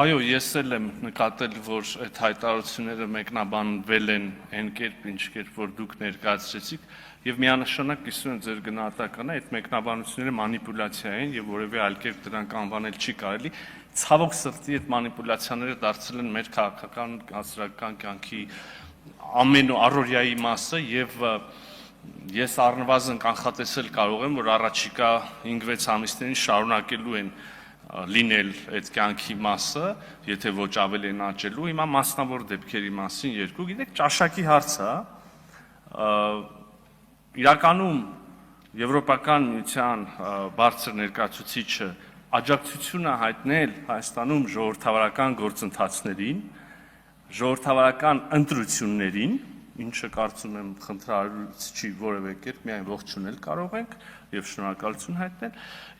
Այո, ես էլ եմ նկատել, որ այդ հայտարարությունները մեկնաբանվել են այն կերպ, ինչ կերպ որ դուք ներկայացրեցիք, եւ միանշանակ կիսում եմ ձեր գնահատականը, այդ մեկնաբանությունները մանիպուլյացիա են եւ որևէ այլ կերպ դրանք անվանել չի կարելի։ Ցավոք սրտի այդ մանիպուլյացիաները դարձել են մեր քաղաքական հասարակական կյանքի ամենաառօրյայի մասը եւ ես առնվազն կանխատեսել կարող եմ, որ առաջիկա 5-6 ամիսներին շարունակելու են լինել այդ կյանքի մասը, եթե ոչ ավելի են աճելու, հիմա մասնավոր դեպքերի մասին երկու, գիտեք, ճաշակի հարցը, իրականում Եվրոպական միության բարձր ներկայացուցիչը աջակցությունը հայտնել Հայաստանում ժողովրդավարական գործընթացներին, ժողովրդավարական ընտրություններին, ինչը կարծում եմ խնդրալուց չի որևէ կերպ միայն ողջունել կարող ենք եւ շնորհակալություն հայտնել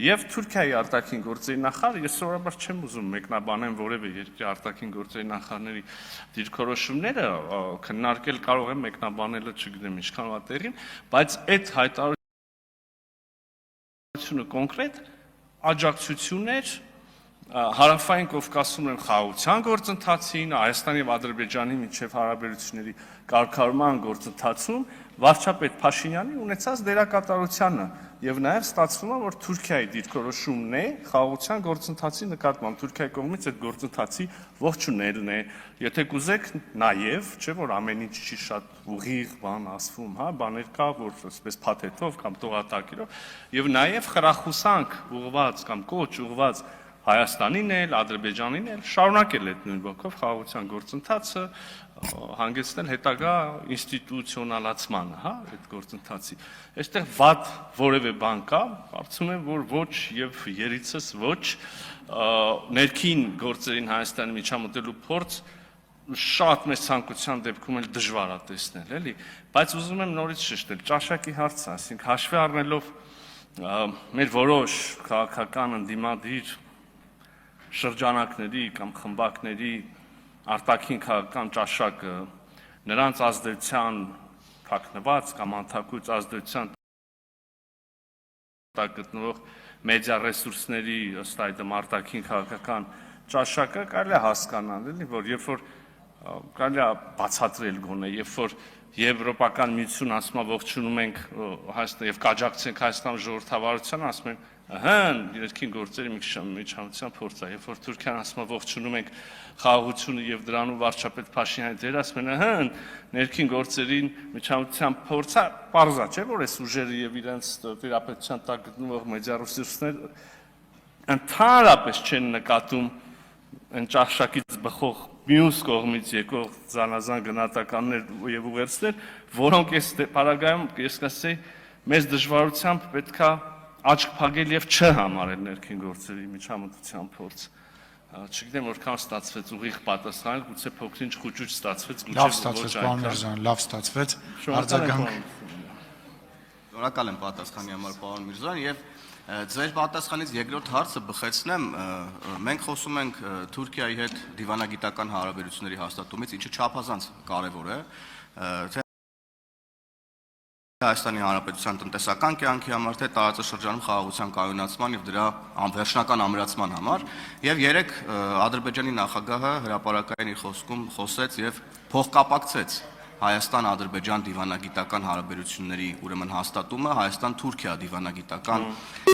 եւ Թուրքիայի արտաքին գործերի նախարար ես սովորաբար չեմ ուզում մեկնաբանեմ որևէ երկրի արտաքին գործերի նախարարների դիրքորոշումները քննարկել կարող եմ մեկնաբանելը չգիտեմ ինչքան վա տեղին բայց այդ հայտարարությունը կոնկրետ աջակցություն էր Հարավային Կովկասում են խաղաղության գործընթացին, Հայաստանի եւ Ադրբեջանի միջև հարաբերությունների կարգավորման գործընթացում վարչապետ Փաշինյանի ունեցած դերակատարությանը եւ նաեւ ստացվում է, որ Թուրքիայի դիրքորոշումն է խաղաղության գործընթացի նկատմամբ Թուրքիայի կողմից այդ գործընթացի ողջունելն է, եթե կուզեք նաեւ, չէ՞ որ ամեն ինչ չի շատ ուղիղ բան ասվում, հա, բաներ կա, որ այսպես փաթեթով կամ տողատակիրով եւ նաեւ խրախուսանք ուղղված կամ կոչ ուղղված Հայաստանին էլ, Ադրբեջանին էլ շարունակել այդ նույն ոգով խաղաղության գործընթացը հանգեցնել հետագա ինստիտուցիոնալացմանը, հա, այդ գործընթացի։ Այստեղ վատ որևէ բան կա, կարծում եմ, որ ոչ եւ երիցս ոչ ներքին գործերին Հայաստանի միջամտելու փորձ շատ մեծ ցանկության դեպքում էլ դժվար է տեսնել, էլի, բայց ուզում եմ նորից շեշտել, ճաշակի հարցը, ասենք հաշվի առնելով մեր որոշ քաղաքական ընդդիմադիր շրջանակների կամ խմբակների արտաքին քաղաքական ճաշակը նրանց ազդեցության թաքնված կամ անթակույց ազդեցության տակ գտնվող մեդիա ռեսուրսների ըստ այդմ արտաքին քաղաքական ճաշակը կարելի է հասկանալ, էլի, որ երբ որ կարելի է բացատրել գոնե, երբ որ Եվրոպական միություն ասում է ողջունում ենք Հայաստան եւ կաջակցենք Հայաստանի ժողովրդավարությանը, ասում են ըհը, երկին գործերի միջամտության փորձ է, երբ որ Թուրքիան ասում է ողջունում ենք խաղաղությունը եւ դրանով վարչապետ Փաշինյանի դերը ասում են ըհը, ներքին գործերին միջամտության փորձ է, պարզ է, չէ՞ որ այս ուժերը եւ իրենց տիրապետության տակ գտնվող մեդիա ռեսուրսները ընդհանրապես չեն նկատում այն ճաշակից բխող մյուս կողմից եկող զանազան գնահատականներ եւ ուղերձներ, որոնք այս պարագայում ես կասեի մեծ դժվարությամբ պետքա աչք փակել եւ չհամարել ներքին գործերի միջամտության փորձ։ Չգիտեմ որքան ստացվեց ուղիղ պատասխանել, գուցե փոքրինչ խուճուճ ստացվեց, գուցե ոչ այնքան։ Լավ ստացվեց, արձագանք։ Շնորհակալ եմ պատասխանի համար, պարոն Միրզոյան, եւ ձեր պատասխանից երկրորդ հարցը բխեցնեմ, մենք խոսում ենք Թուրքիայի հետ դիվանագիտական հարաբերությունների հաստատումից, ինչը չափազանց կարևոր է, թե Հայաստանի Հանրապետության տնտեսական կյանքի համար, թե տարածաշրջանում խաղաղության կայունացման եւ դրա անվերջնական ամրացման համար, եւ երեք Ադրբեջանի նախագահը հրապարակային իր խոսքում խոսեց եւ փոխկապակցեց Հայաստան-Ադրբեջան դիվանագիտական հարաբերությունների ուրեմն հաստատումը Հայաստան-Թուրքիա դիվանագիտական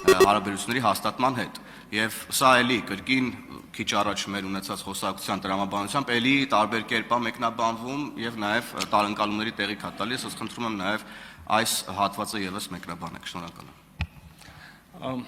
հարաբերությունների հաստատման հետ եւ սա էլի կրկին քիչ առաջ մեր ունեցած խոսակցության տրամաբանությամբ էլի տարբեր կերպ է մեկնաբանվում եւ նաեւ տարընկալումների տեղի կա տալիս, ըստ խնդրում եմ նաեւ այս հատվածը եւս մեկնաբանեք, շնորհակալ եմ։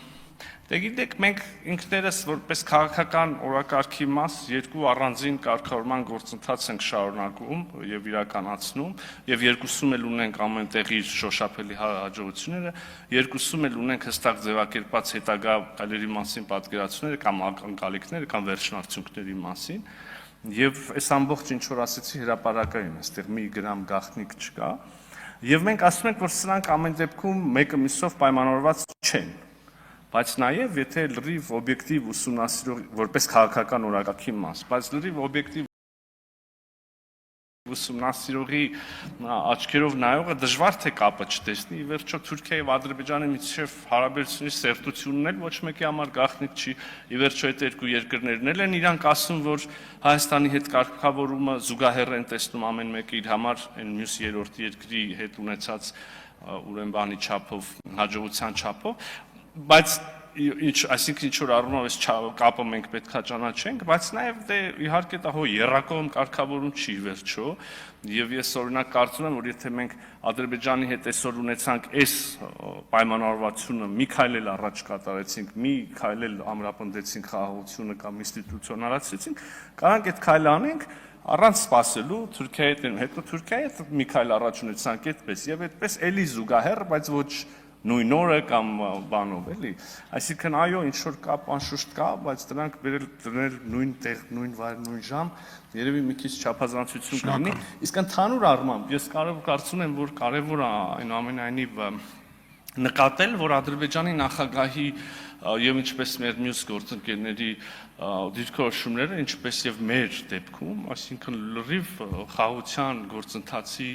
Դե գիտեք, մենք ինքներս որպես քաղաքական օրակարգի մաս երկու առանձին կարգավորման գործընթաց ենք շարունակում եւ իրականացնում եւ երկուսում էլ ունենք ամենտեղի շոշափելի հաջողությունները, երկուսում էլ ունենք հստակ ձևակերպած հետագա քայլերի մասին պատկերացումները կամ ակնկալիքները կամ վերջնարդյունքների մասին եւ այս ամբողջ ինչ որ ասեցի հրապարակային, այստեղ մի գրամ գաղտնիք չկա եւ մենք ասում ենք, որ սրանք ամեն դեպքում մեկը մյուսով պայմանավորված չեն Բայց նաև եթե լրիվ օբյեկտիվ ուսումնասիրող որպես քաղաքական օրակարգի մաս, բայց լրիվ օբյեկտիվ ուսումնասիրողի աչքերով նայողը դժվար թե կապը չտեսնի, ի վերջո Թուրքիայի եւ Ադրբեջանի միջև հարաբերությունների սերտությունն էլ ոչ մեկի համար գաղտնիք չի, ի վերջո այդ երկու երկրներն էլ են իրանք ասում, որ Հայաստանի հետ կարգավորումը զուգահեռ են տեսնում ամեն մեկը իր համար այն մյուս երրորդ երկրի հետ ունեցած ուրեմն բանի չափով, հաջողության չափով, բայց այսինքն ինչ որ առումով այս կապը մենք պետքա ճանաչենք, բայց նաև դե իհարկե դա հո երրակողմ կարգավորում չի վերջո, եւ ես օրինակ կարծում եմ, որ եթե մենք Ադրբեջանի հետ այսօր ունեցանք այս պայմանավորվածությունը մի քայլ էլ առաջ կատարեցինք, մի քայլ էլ ամրապնդեցինք խաղաղությունը կամ ինստիտուցիոնալացրեցինք, կարանք այդ քայլը անենք առանց սпасելու Թուրքիայի հետ, Թուրքիայի հետ մի քայլ առաջ ունեցանք այդպես եւ այդպես էլի զուգահեռ, բայց ոչ նույն օրը կամ բանով էլի, այսինքն այո, ինչ որ կապ անշուշտ կա, բայց դրանք դնել նույն տեղ, նույն վայր, նույն ժամ, երևի մի քիչ չափազանցություն կլինի, իսկ ընդհանուր առմամբ ես կարծում եմ, որ կարևոր է այնուամենայնիվ նկատել, որ Ադրբեջանի նախագահի եւ ինչպես մեր մյուս գործընկերների դիրքորոշումները, ինչպես եւ մեր դեպքում, այսինքն լրիվ խաղաղության գործընթացի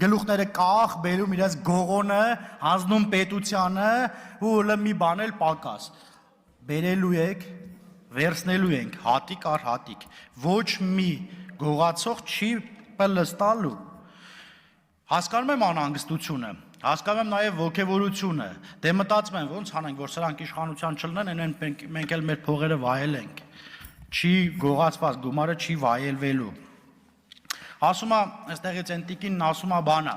գլուխները կախ, բերում իրաց գողոնը, հանձնում պետությանը ու մի բան էլ պակաս։ Բերելու եք, վերցնելու ենք հատիկ առ հատիկ։ Ոչ մի գողացող չի պլստալու։ Հասկանում եմ անհանգստությունը, հասկանում եմ նաև ոգևորությունը։ Դե մտածում եմ ոնց անենք, որ սրանք իշխանության չլինեն, այնեն մենք էլ մեր փողերը վայելենք։ Չի գողացված գումարը չի վայելվելու։ Ասում է, այստեղից են տիկինն ասում է բանը,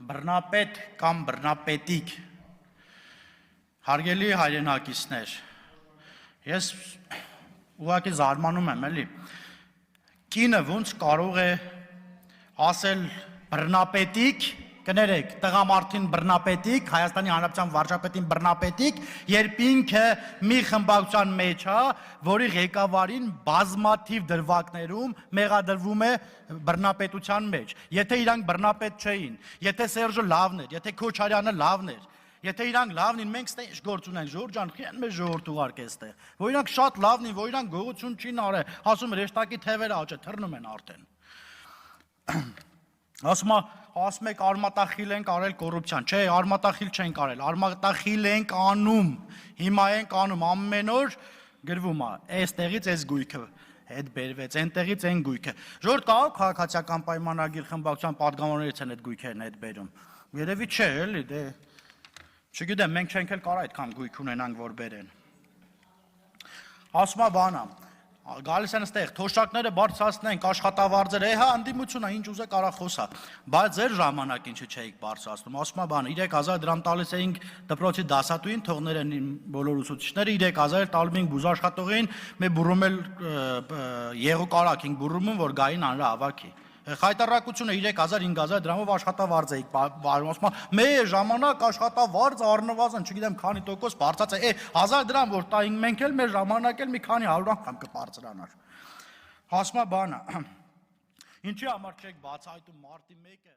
բռնապետ կամ բռնապետիկ, հարգելի հայրենակիցներ, ես ուղղակի զարմանում եմ, էլի, կինը ոնց կարող է ասել բռնապետիկ, կներեք, տղամարդին բռնապետիկ, Հայաստանի Հանրապետության վարչապետին բռնապետիկ, երբ ինքը մի խմբակցության մեջ է, որի ղեկավարին բազմաթիվ դրվագներում մեղադրվում է բռնապետության մեջ։ Եթե իրանք բռնապետ չէին, եթե Սերժը լավն էր, եթե Քոչարյանը լավն էր, եթե իրանք լավն են, մենք ստե ինչ գործ ունենք, Ժորժ ջան, խիան մեզ ժողովուրդ ուղարկե այստեղ։ Որ իրանք շատ լավն են, որ իրանք գողություն չին արել, ասում ռեշտակի թևերը աճը թռնում են արդեն։ Ասում եք արմատախիլ ենք արել կոռուպցիան, չէ, արմատախիլ չենք արել, արմատախիլ ենք անում, հիմա ենք անում, ամեն օր գրվում է, այստեղից այս գույքը հետ բերվեց, այնտեղից այն գույքը։ Ժողովուրդ կարող քաղաքացիական պայմանագիր խմբակցության падգամավորներից են այդ գույքերն հետ բերում։ Երևի չէ, էլի, դե չգիտեմ, մենք չենք էլ կարող այդքան գույք ունենանք, որ բերեն։ Ասում է բանը, գալիս են այստեղ, թոշակները բարձրացնենք, աշխատավարձերը, հա, ընդդիմությունը ինչ ուզե կարա խոսա, բայց ձեր ժամանակ ինչը չէիք բարձրացնում, ասում է բանը, 3000 դրամ տալիս էինք դպրոցի դասատուին, թողներ են բոլոր ուսուցիչները, 3000 տալում էինք բուժաշխատողին, մեր բուրում էլ եղու կարակ ենք բուրում, որ գային անրա ավակի։ Խայտարակությունը 3000-5000 դրամով աշխատավարձ էիք ասում, մեր ժամանակ աշխատավարձը առնվազն, չգիտեմ քանի տոկոս բարձած է, 1000 դրամ որ տայինք մենք էլ մեր ժամանակ էլ մի քանի 100 անգամ կբարձրանար։ Ասում է բանը, ինչի համար չեք բացահայտում մարտի 1-ը